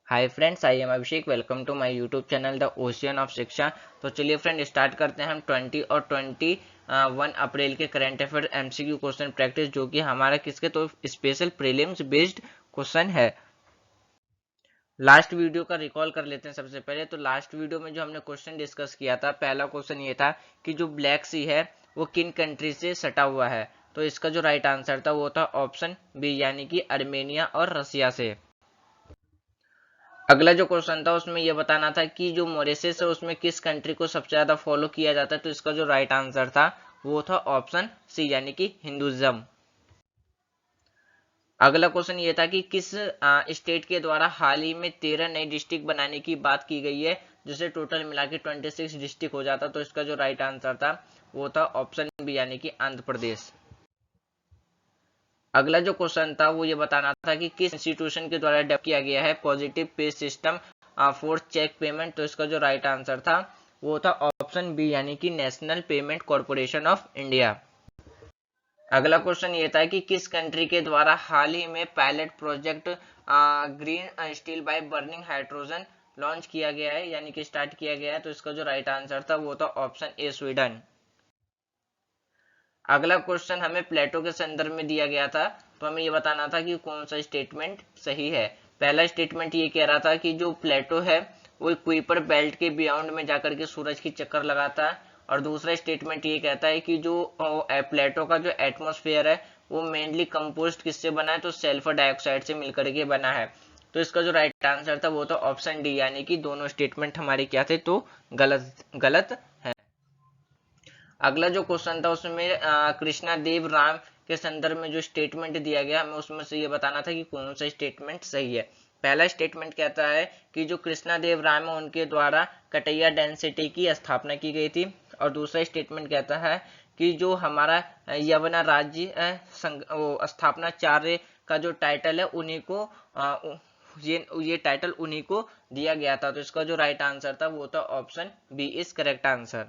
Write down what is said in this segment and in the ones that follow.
Hi friends, I am Abhishek. Welcome to my YouTube channel the ocean of Shiksha. तो चलिए friend, start करते हैं हम 20 और 21 अप्रैल के current affair MCQ question practice, जो कि हमारा किसके तो स्पेशल प्रीलिम्स बेस्ड क्वेश्चन है। लास्ट वीडियो का रिकॉल कर लेते हैं। सबसे पहले तो लास्ट वीडियो में जो हमने क्वेश्चन डिस्कस किया था, पहला क्वेश्चन ये था कि जो ब्लैक सी है वो किन कंट्री से सटा हुआ है। तो इसका जो राइट आंसर था वो था ऑप्शन बी, यानी कि अर्मेनिया और रसिया से। अगला जो क्वेश्चन था उसमें यह बताना था कि जो मॉरिशस है उसमें किस कंट्री को सबसे ज्यादा फॉलो किया जाता है। तो इसका जो राइट आंसर था वो था ऑप्शन सी, यानी कि हिंदुइज्म। अगला क्वेश्चन ये था कि किस स्टेट के द्वारा हाल ही में 13 नई डिस्ट्रिक्ट बनाने की बात की गई है, जिसे टोटल मिला के 26 डिस्ट्रिक्ट हो जाता। तो इसका जो राइट आंसर था वो था ऑप्शन बी, यानी कि आंध्र प्रदेश। अगला जो क्वेश्चन था वो ये बताना था कि किस इंस्टीट्यूशन के द्वारा डेवलप किया गया है positive pay system for cheque payment. तो इसका जो राइट आंसर था वो था ऑप्शन बी, यानी कि national payment corporation of India. अगला क्वेश्चन ये था कि किस कंट्री के द्वारा हाल ही में pilot project green steel by burning hydrogen launch किया गया है, यानी कि स्टार्ट किया गया है। तो इसका जो राइट आंसर था वो था ऑप्शन ए, स्वीडन। अगला क्वेश्चन हमें प्लेटो के संदर्भ में दिया गया था, तो हमें ये बताना था कि कौन सा स्टेटमेंट सही है। पहला स्टेटमेंट ये कह रहा था कि जो प्लेटो है वो कुइपर बेल्ट के बियॉन्ड में जाकर के सूरज की चक्कर लगाता है। और दूसरा स्टेटमेंट ये कहता है कि जो प्लेटो का जो एटमॉस्फेयर है वो मेनली कंपोस्ट किससे बना है, तो सल्फर डाइऑक्साइड से मिलकर के बना है। तो इसका जो राइट आंसर था वो तो ऑप्शन डी, यानी कि दोनों स्टेटमेंट हमारे क्या थे, तो गलत गलत है। अगला जो क्वेश्चन था उसमें कृष्णा देव राम के संदर्भ में जो स्टेटमेंट दिया गया, हमें उसमें से ये बताना था कि कौन सा स्टेटमेंट सही है। पहला स्टेटमेंट कहता है कि जो कृष्णा देव राम है उनके द्वारा कटैया डेंसिटी की स्थापना की गई थी। और दूसरा स्टेटमेंट कहता है कि जो हमारा यवना राज्य स्थापनाचार्य का जो टाइटल है उन्हीं को ये टाइटल उन्हीं को दिया गया था। तो इसका जो राइट आंसर था वो था option B is correct answer.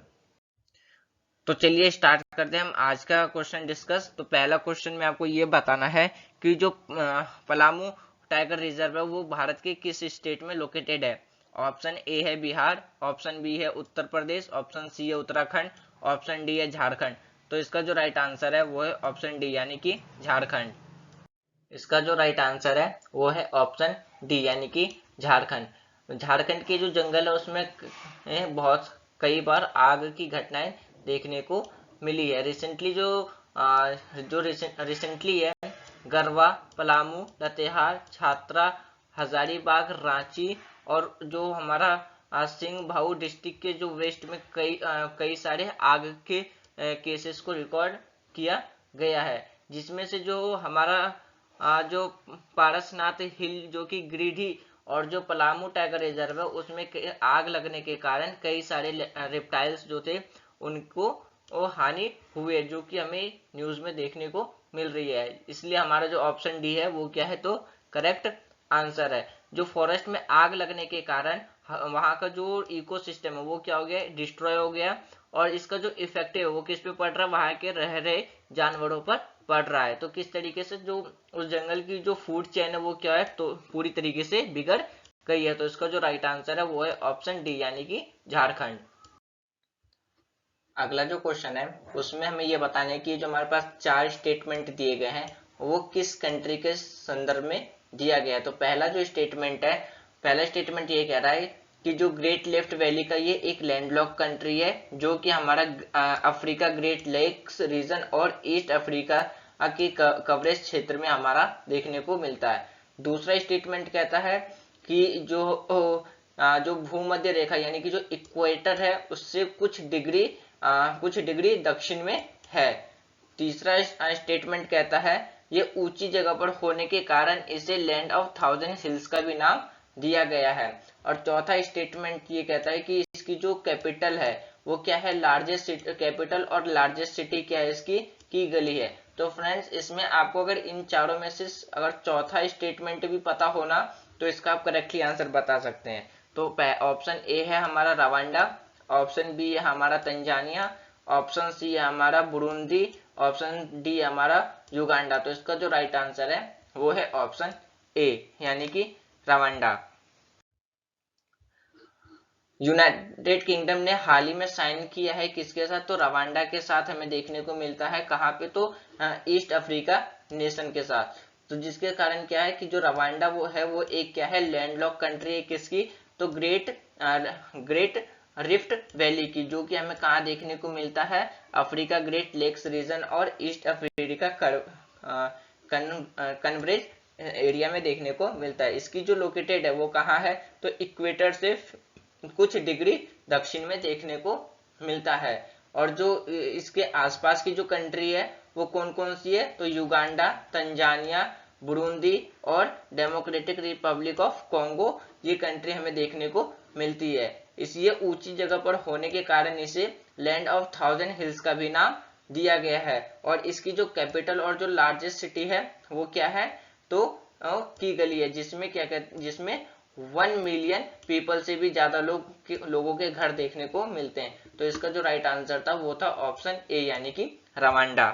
तो चलिए स्टार्ट करते हैं हम आज का क्वेश्चन डिस्कस। तो पहला क्वेश्चन में आपको ये बताना है कि जो पलामू टाइगर रिजर्व है वो भारत के किस स्टेट में लोकेटेड है। ऑप्शन ए है बिहार, ऑप्शन बी है उत्तर प्रदेश, ऑप्शन सी है उत्तराखंड, ऑप्शन डी है झारखंड। तो इसका जो राइट आंसर है वो है ऑप्शन डी, यानी कि झारखंड। इसका जो राइट आंसर है वो है ऑप्शन डी, यानी कि झारखंड। झारखंड के जो जंगल है उसमें बहुत कई बार आग की घटनाएं देखने को मिली है। रिसेंटली जो रिसेंटली है गरवा, पलामू, लातेहार, छात्रा, हजारीबाग, रांची और जो हमारा सिंह भाऊ डिस्ट्रिक्ट के जो वेस्ट में कई सारे आग के केसेस को रिकॉर्ड किया गया है। जिसमें से जो हमारा जो पारसनाथ हिल जो कि गिरिडीह और जो पलामू टाइगर रिजर्व है उसमें आग लगने के कारण कई सारे रेप्टाइल्स जो थे उनको वो हानि हुई है, जो कि हमें न्यूज में देखने को मिल रही है। इसलिए हमारा जो ऑप्शन डी है वो क्या है, तो करेक्ट आंसर है। जो फॉरेस्ट में आग लगने के कारण वहां का जो इकोसिस्टम है वो क्या हो गया, डिस्ट्रॉय हो गया। और इसका जो इफेक्ट है वो किस पे पड़ रहा है, वहां के रह रहे जानवरों पर पड़ रहा है। तो किस तरीके से जो उस जंगल की जो फूड चेन है वो क्या है, तो पूरी तरीके से बिगड़ गई है। तो इसका जो राइट आंसर है वो है ऑप्शन डी, यानी कि झारखंड। अगला जो क्वेश्चन है उसमें हमें ये बताना है कि जो हमारे पास चार स्टेटमेंट दिए गए हैं वो किस कंट्री के संदर्भ में दिया गया है। तो पहला स्टेटमेंट ये कह रहा है कि जो ग्रेट लेफ्ट वैली का ये एक लैंडलॉक कंट्री है, जो कि हमारा अफ्रीका ग्रेट लेक्स रीजन और ईस्ट अफ्रीका के कवरेज क्षेत्र में हमारा देखने को मिलता है। दूसरा स्टेटमेंट कहता है कि जो भूमध्य रेखा यानी कि जो इक्वेटर है उससे कुछ डिग्री दक्षिण में है। तीसरा स्टेटमेंट कहता है ये ऊंची जगह पर होने के कारण इसे लैंड ऑफ थाउजेंड हिल्स का भी नाम दिया गया है। और चौथा स्टेटमेंट ये कहता है कि इसकी जो कैपिटल है वो क्या है, लार्जेस्ट कैपिटल और लार्जेस्ट सिटी क्या है इसकी, की गली है। तो फ्रेंड्स, इसमें आपको अगर इन चारों में से अगर चौथा स्टेटमेंट भी पता होना तो इसका आप करेक्टली आंसर बता सकते हैं। तो ऑप्शन ए है हमारा रवांडा, ऑप्शन बी है हमारा तंजानिया, ऑप्शन सी है हमारा बुरुंदी, ऑप्शन डी हमारा युगांडा। तो इसका जो राइट आंसर है वो है ऑप्शन ए, यानी कि रवांडा। यूनाइटेड किंगडम ने हाल ही में साइन किया है किसके साथ, तो रवांडा के साथ हमें देखने को मिलता है। कहाँ पे, तो ईस्ट अफ्रीका नेशन के साथ। तो जिसके कारण क्या है कि जो रवांडा वो है वो एक क्या है, लैंडलॉक कंट्री है किसकी, तो ग्रेट रिफ्ट वैली की, जो कि हमें कहाँ देखने को मिलता है, अफ्रीका ग्रेट लेक्स रीजन और ईस्ट अफ्रीका कन्वरेज एरिया में देखने को मिलता है। इसकी जो लोकेटेड है वो कहाँ है, तो इक्वेटर से कुछ डिग्री दक्षिण में देखने को मिलता है। और जो इसके आसपास की जो कंट्री है वो कौन कौन सी है, तो युगांडा, तंजानिया, बुरुंदी और डेमोक्रेटिक रिपब्लिक ऑफ कॉन्गो, ये कंट्री हमें देखने को मिलती है। इस ये ऊंची जगह पर होने के कारण इसे लैंड ऑफ 1000 हिल्स का भी नाम दिया गया है। और इसकी जो कैपिटल और जो लार्जेस्ट सिटी है वो क्या है, तो किगली है, जिसमें क्या कहते, जिसमें 1 मिलियन पीपल से भी ज्यादा लोगों के घर देखने को मिलते हैं। तो इसका जो राइट आंसर था वो था ऑप्शन ए, यानी कि रवांडा।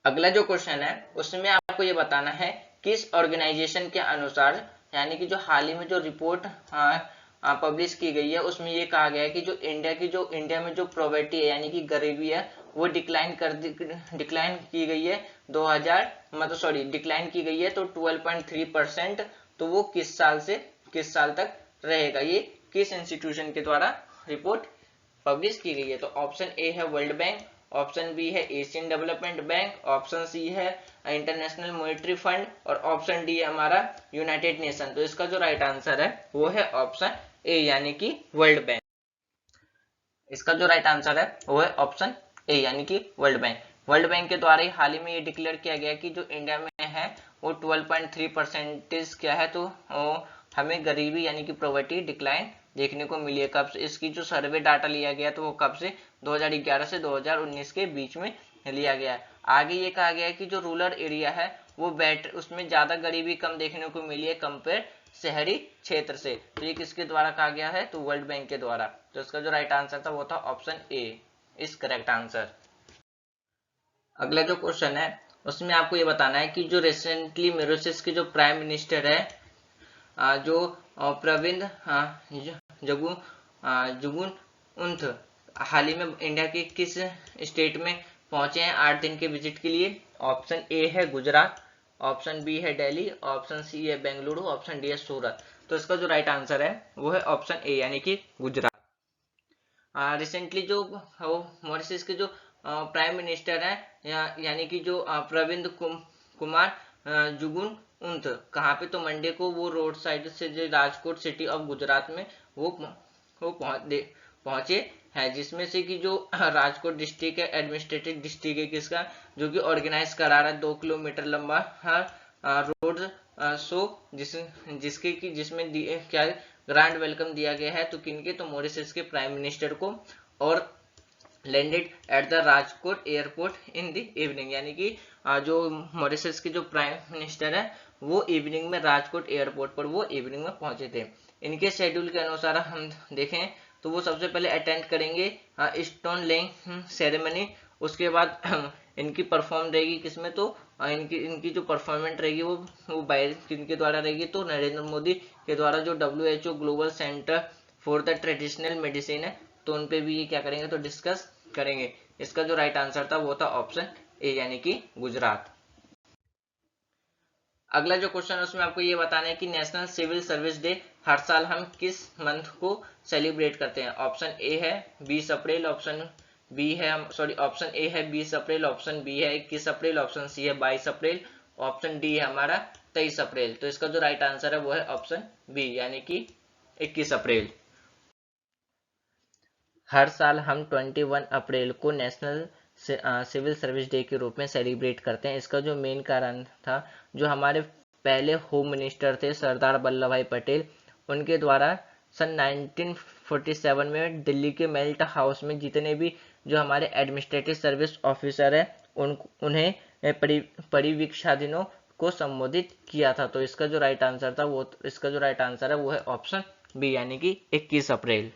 अगला जो क्वेश्चन है उसमें आपको ये बताना है किस ऑर्गेनाइजेशन के अनुसार, यानी कि जो हाल ही में जो रिपोर्ट पब्लिश की गई है उसमें ये कहा गया है कि जो इंडिया में जो पॉवर्टी है यानी कि गरीबी है वो डिक्लाइन की गई है 2000 मतलब सॉरी डिक्लाइन की गई है तो 12.3%। तो वो किस साल तक रहेगा, ये किस इंस्टीट्यूशन के द्वारा रिपोर्ट पब्लिश की गई है। तो ऑप्शन ए है वर्ल्ड बैंक, ऑप्शन बी है Asian Development Bank, option C है इंटरनेशनल मॉनेटरी फंड और ऑप्शन डी है हमारा यूनाइटेड नेशन। तो इसका जो राइट आंसर है वो है ऑप्शन ए, यानी कि वर्ल्ड बैंक। इसका जो राइट आंसर है वो है ऑप्शन ए, यानी कि वर्ल्ड बैंक। वर्ल्ड बैंक के द्वारा ही हाल ही में ये डिक्लेयर किया गया कि जो इंडिया में है वो 12.3% क्या है, तो हमें गरीबी यानी कि पॉवर्टी डिक्लाइन देखने को मिली है। कब से इसकी जो सर्वे डाटा लिया गया तो वो कब से, 2011 से 2019 के बीच में लिया गया है। आगे ये कहा गया है कि जो रूरल एरिया है वो उसमें ज्यादा गरीबी कम देखने को मिली है कंपेयर शहरी क्षेत्र से। तो ये किसके द्वारा कहा गया है, तो वर्ल्ड बैंक के द्वारा। तो इसका जो राइट आंसर था वो था option A is correct answer. अगला जो क्वेश्चन है उसमें आपको ये बताना है कि जो रिसेंटली मॉरिशस के जो प्राइम मिनिस्टर है जो प्रविंद जुगुन उन्थ हाल ही में इंडिया के किस स्टेट में पहुंचे हैं 8 दिन के विजिट के लिए। ऑप्शन ए है गुजरात, ऑप्शन बी है दिल्ली, ऑप्शन सी है बेंगलुरु, ऑप्शन डी है सूरत। तो इसका जो राइट आंसर है वो है ऑप्शन ए, यानी कि गुजरात। रिसेंटली जो मॉरिशस के जो प्राइम मिनिस्टर है यानी कि जो प्रविंद कुमार जुगुन उन्थ, कहाँ पे, तो मंडे को वो रोड साइड से जो राजकोट सिटी ऑफ गुजरात में वो पहुंचे हैं, जिसमें से कि जो राजकोट डिस्ट्रिक्ट है एडमिनिस्ट्रेटिव डिस्ट्रिक्ट है किसका, जो कि ऑर्गेनाइज करा रहा है 2 किलोमीटर लंबा रोड शो जिसमें क्या ग्रांड वेलकम दिया गया है, तो किनके, तो मॉरिशस के प्राइम मिनिस्टर को। और landed at the Rajkot airport in the evening, यानी कि जो मॉरिशस के जो प्राइम मिनिस्टर है वो इवनिंग में राजकोट एयरपोर्ट पर वो इवनिंग में पहुंचे थे। इनके शेड्यूल के अनुसार हम देखें तो वो सबसे पहले अटेंड करेंगे स्टोन लेइंग सेरेमनी, उसके बाद इनकी परफॉर्म रहेगी किसमें, तो इनकी जो परफॉर्मेंस रहेगी वो बाय किनके द्वारा रहेगी, तो नरेंद्र मोदी के द्वारा, जो WHO global centre for the traditional medicine है, तो उन पे भी ये क्या करेंगे, तो डिस्कस करेंगे। इसका जो राइट आंसर था वो था ऑप्शन ए, यानी कि गुजरात। अगला जो क्वेश्चन है उसमें आपको ये बताना है कि नेशनल सिविल सर्विस डे हर साल हम किस मंथ को सेलिब्रेट करते हैं। ऑप्शन ए है 20 अप्रैल, ऑप्शन ऑप्शन ए है 20 अप्रैल, ऑप्शन बी है 21 अप्रैल, ऑप्शन सी है 22 अप्रैल, ऑप्शन डी है हमारा 23 अप्रैल। तो इसका जो राइट आंसर है वो है ऑप्शन बी, यानी कि 21 अप्रैल। हर साल हम 21 अप्रैल को नेशनल सिविल सर्विस डे के रूप में सेलिब्रेट करते हैं। इसका जो मेन कारण था, जो हमारे पहले होम मिनिस्टर थे सरदार वल्लभ भाई पटेल, उनके द्वारा सन 1947 में दिल्ली के मेल्ट हाउस में जितने भी जो हमारे एडमिनिस्ट्रेटिव सर्विस ऑफिसर है उन्हें परिवीक्षाधीनों को संबोधित किया था। तो इसका जो राइट आंसर था वो है ऑप्शन बी, यानी कि 21 अप्रैल।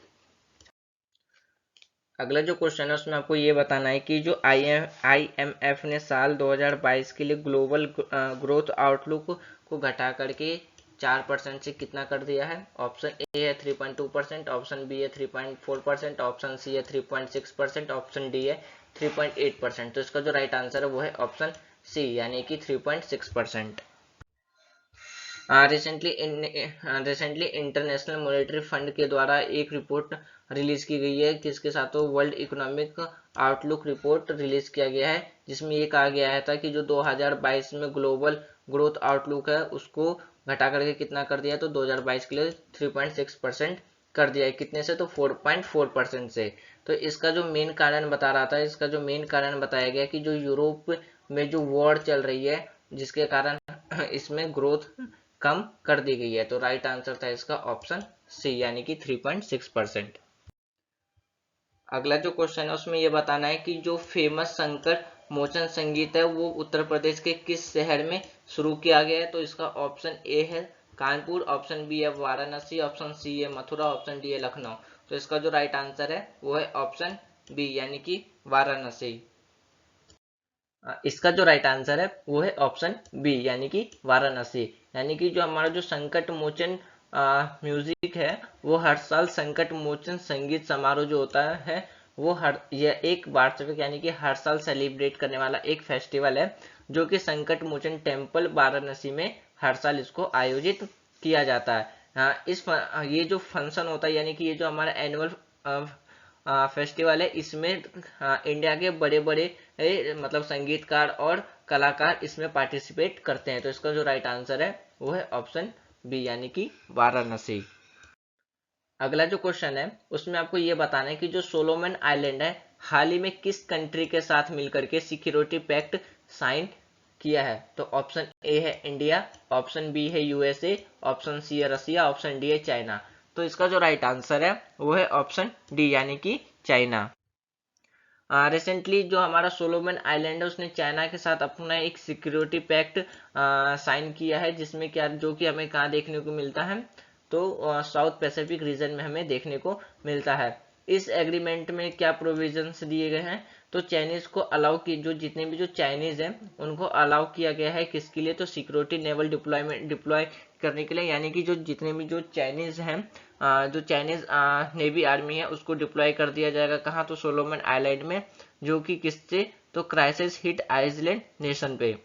अगला जो क्वेश्चन है उसमें आपको ये बताना है कि जो IMF ने साल 2022 के लिए ग्लोबल ग्रोथ आउटलुक को घटा करके 4% से कितना कर दिया है? ऑप्शन ए है 3.2%, ऑप्शन बी है 3.4%, ऑप्शन सी है 3.6%, ऑप्शन डी है 3.8%। तो इसका जो राइट आंसर है वो है ऑप्शन सी यानी कि 3.6%। रिसेंटली इंटरनेशनल मॉनेटरी फंड के द्वारा एक रिपोर्ट रिलीज की गई है, किसके साथ? तो world economic outlook report release किया गया है, जिसमें ये कहा गया था कि जो 2022 में ग्लोबल ग्रोथ आउटलुक है उसको घटा करके कितना कर दिया? तो 2022 के लिए 3.6% कर दिया है। कितने से? तो 4.4% से। तो इसका जो मेन कारण बता रहा था, इसका जो मेन कारण बताया गया कि जो यूरोप में जो वॉर चल रही है जिसके कारण इसमें ग्रोथ कम कर दी गई है। तो राइट आंसर था इसका ऑप्शन सी यानी कि 3.6%। अगला जो क्वेश्चन है उसमें यह बताना है कि जो फेमस संकट मोचन संगीत है वो उत्तर प्रदेश के किस शहर में शुरू किया गया है? तो इसका ऑप्शन ए है कानपुर, ऑप्शन बी है वाराणसी, ऑप्शन सी है मथुरा, ऑप्शन डी है लखनऊ। तो इसका जो राइट आंसर है वो है ऑप्शन बी यानी कि वाराणसी। इसका जो राइट आंसर है वो है ऑप्शन बी यानी कि वाराणसी। यानी कि जो हमारा जो संकट मोचन म्यूजिक है वो हर साल संकट मोचन संगीत समारोह जो होता है वो यह एक वार्षिक यानी कि हर साल सेलिब्रेट करने वाला एक फेस्टिवल है जो कि संकट मोचन टेम्पल वाराणसी में हर साल इसको आयोजित किया जाता है। ये जो फंक्शन होता है यानी कि ये जो हमारा एनुअल फेस्टिवल है इसमें इंडिया के बड़े बड़े मतलब संगीतकार और कलाकार इसमें पार्टिसिपेट करते हैं। तो इसका जो राइट आंसर है वो है ऑप्शन बी यानी कि वाराणसी। अगला जो क्वेश्चन है उसमें आपको ये बताना है कि जो सोलोमन आइलैंड है हाल ही में किस कंट्री के साथ मिलकर के सिक्योरिटी पैक्ट साइन किया है? तो ऑप्शन ए है इंडिया, ऑप्शन बी है यूएसए, ऑप्शन सी है रसिया, ऑप्शन डी है चाइना। तो इसका जो राइट आंसर है वो है ऑप्शन डी यानी कि चाइना। रिसेंटली जो हमारा सोलोमन आइलैंड है उसने चाइना के साथ अपना एक सिक्योरिटी पैक्ट साइन किया है, जिसमें क्या जो कि हमें कहाँ देखने को मिलता है? तो साउथ पैसिफिक रीजन में हमें देखने को मिलता है। इस एग्रीमेंट में क्या प्रोविजंस दिए गए हैं? तो चाइनीज को अलाउ की जो जितने भी जो चाइनीज हैं उनको अलाउ किया गया है किसके लिए? तो सिक्योरिटी नेवल डिप्लॉय करने के लिए, यानी कि जो जितने भी जो चाइनीज हैं जो चाइनीज नेवी आर्मी है उसको डिप्लॉय कर दिया जाएगा कहाँ? तो सोलोमन आइलैंड में, जो कि किससे? तो क्राइसिस हिट आइलैंड नेशन पे।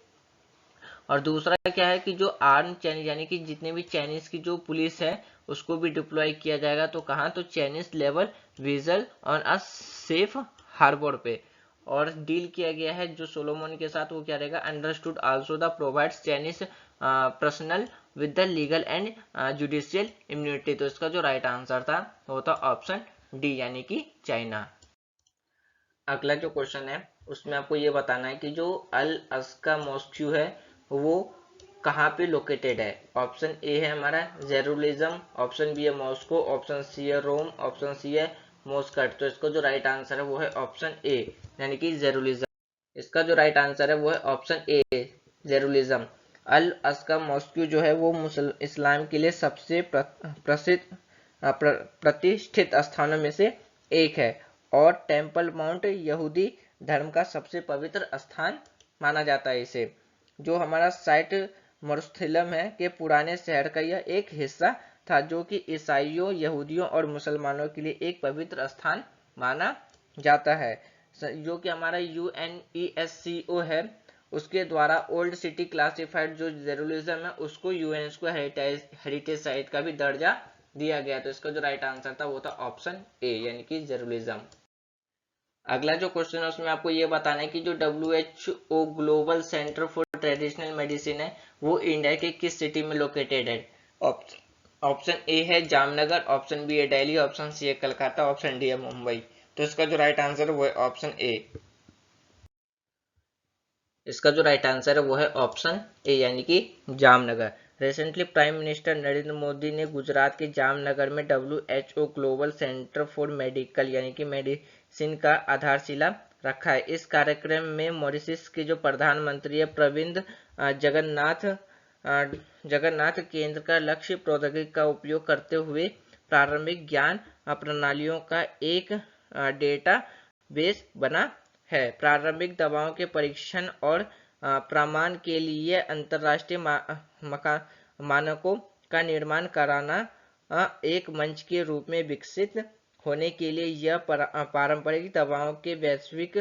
और दूसरा क्या है कि जो आर्म चाइनीज यानी कि जितने भी चाइनीज की जो पुलिस है उसको भी डिप्लॉय किया जाएगा। तो कहाँ? तो Chinese naval vessel on a safe harbour पे। और डील किया गया है जो सोलोमन के साथ वो क्या रहेगा? Understood also the provides Chinese personal with the legal and judicial immunity. तो इसका जो राइट आंसर था वो था ऑप्शन डी यानी कि चाइना। अगला जो क्वेश्चन है उसमें आपको ये बताना है कि जो अल अस्का मॉस्क्यू है वो कहाँ पे लोकेटेड है? ऑप्शन ए है हमारा जेरूसलम, ऑप्शन बी है मॉस्को, ऑप्शन सी है रोम, ऑप्शन सी है मॉस्कट। तो इसका जो राइट आंसर है वो है ऑप्शन ए यानी कि जेरूसलम। इसका जो राइट आंसर है वो है ऑप्शन ए जेरूसलम। अल अस्का मॉस्क्यू जो है वो इस्लाम के लिए सबसे प्रसिद्ध प्रतिष्ठित स्थानों में से एक है और टेम्पल माउंट यहूदी धर्म का सबसे पवित्र स्थान माना जाता है इसे। जो हमारा साइट मरुस्थलम है के पुराने शहर का यह एक हिस्सा था जो कि ईसाइयों, यहूदियों और मुसलमानों के लिए एक पवित्र स्थान माना जाता है। जो कि हमारा UNESCO है उसके द्वारा ओल्ड सिटी क्लासिफाइड जो जेरूसलम है उसको यूनेस्को हेरिटेज साइट का भी दर्जा दिया गया। तो इसका जो राइट आंसर था वो था ऑप्शन ए यानी कि जेरूसलम। अगला जो क्वेश्चन है उसमें आपको ये बताना है कि जो WHO global centre for traditional medicine है वो इंडिया के किस सिटी में लोकेटेड है? ऑप्शन ए है जामनगर, ऑप्शन बी है दिल्ली, ऑप्शन सी है कलकत्ता, ऑप्शन डी है मुंबई। तो इसका जो राइट आंसर है वो है ऑप्शन ए। इसका जो राइट आंसर है वो है ऑप्शन ए यानी कि Jamnagar. Recently prime minister Narendra Modi ने गुजरात के जामनगर में WHO global centre for medical यानी कि मेडिसिन का आधारशिला रखा है। इस कार्यक्रम में मॉरिशस के जो प्रधानमंत्री है प्रविंद जगन्नाथ केंद्र का लक्ष्य प्रौद्योगिकी का उपयोग करते हुए प्रारंभिक ज्ञान प्रणालियों का एक डेटा बेस बना है। प्रारंभिक दवाओं के परीक्षण और प्रमाण के लिए अंतर्राष्ट्रीय मानकों का निर्माण कराना एक मंच के रूप में विकसित होने के लिए यह पारंपरिक दवाओं के वैश्विक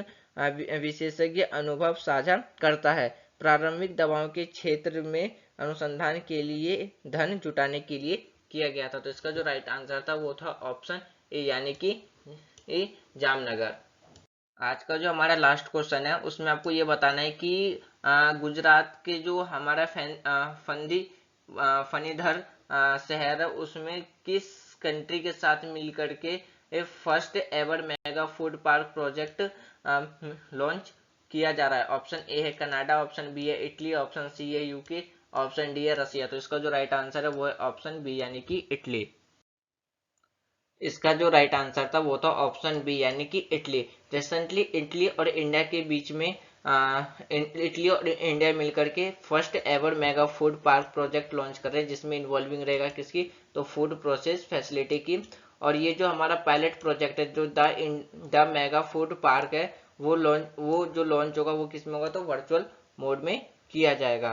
विशेषज्ञ अनुभव साझा करता है। प्रारंभिक दवाओं के क्षेत्र में अनुसंधान के लिए धन जुटाने के लिए किया गया था। तो इसका जो राइट आंसर था वो था ऑप्शन ए, यानी कि ए जामनगर। आज का जो हमारा लास्ट क्वेश्चन है उसमें आपको ये बताना है कि गुजरात के जो हमारा फनीधर शहर है उसमें किस कंट्री के साथ मिलकर के first ever mega food park project launch किया जा रहा है। ऑप्शन ए है कनाडा, ऑप्शन बी है इटली, ऑप्शन सी है यूके, ऑप्शन डी है रसिया। तो इसका जो राइट आंसर है वो है ऑप्शन बी, यानी कि इटली। इसका जो राइट आंसर था वो था ऑप्शन बी, यानी कि इटली। रिसेंटली इटली और इंडिया के बीच में इटली और इंडिया मिलकर के first ever mega food park project launch कर रहे हैं, जिसमें इन्वॉल्विंग रहेगा किसकी, तो फूड प्रोसेस फैसिलिटी की। और ये जो हमारा पायलट प्रोजेक्ट है जो द मेगा फूड पार्क है वो जो लॉन्च होगा वो किस में होगा, तो वर्चुअल मोड में किया जाएगा।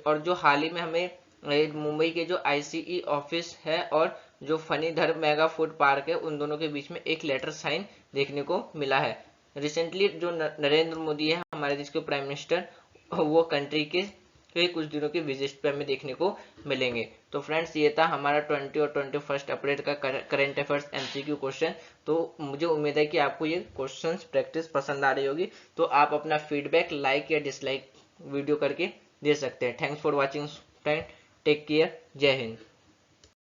और जो हाल ही में हमें मुंबई के जो आईसीई ऑफिस है और जो फनीधर मेगा फूड पार्क है उन दोनों के बीच में एक लेटर साइन देखने को मिला है। रिसेंटली जो नरेंद्र मोदी है हमारे देश के प्राइम मिनिस्टर, वो कंट्री के कुछ दिनों के विजिट पे हमें देखने को मिलेंगे। तो फ्रेंड्स ये था हमारा 20 और 21 अप्रैल का करंट अफेयर्स एमसीक्यू क्वेश्चन। तो मुझे उम्मीद है कि आपको ये क्वेश्चंस प्रैक्टिस पसंद आ रही होगी। तो आप अपना फीडबैक लाइक या डिसलाइक वीडियो करके दे सकते हैं। Thanks for watching friend, take care, जय हिंद।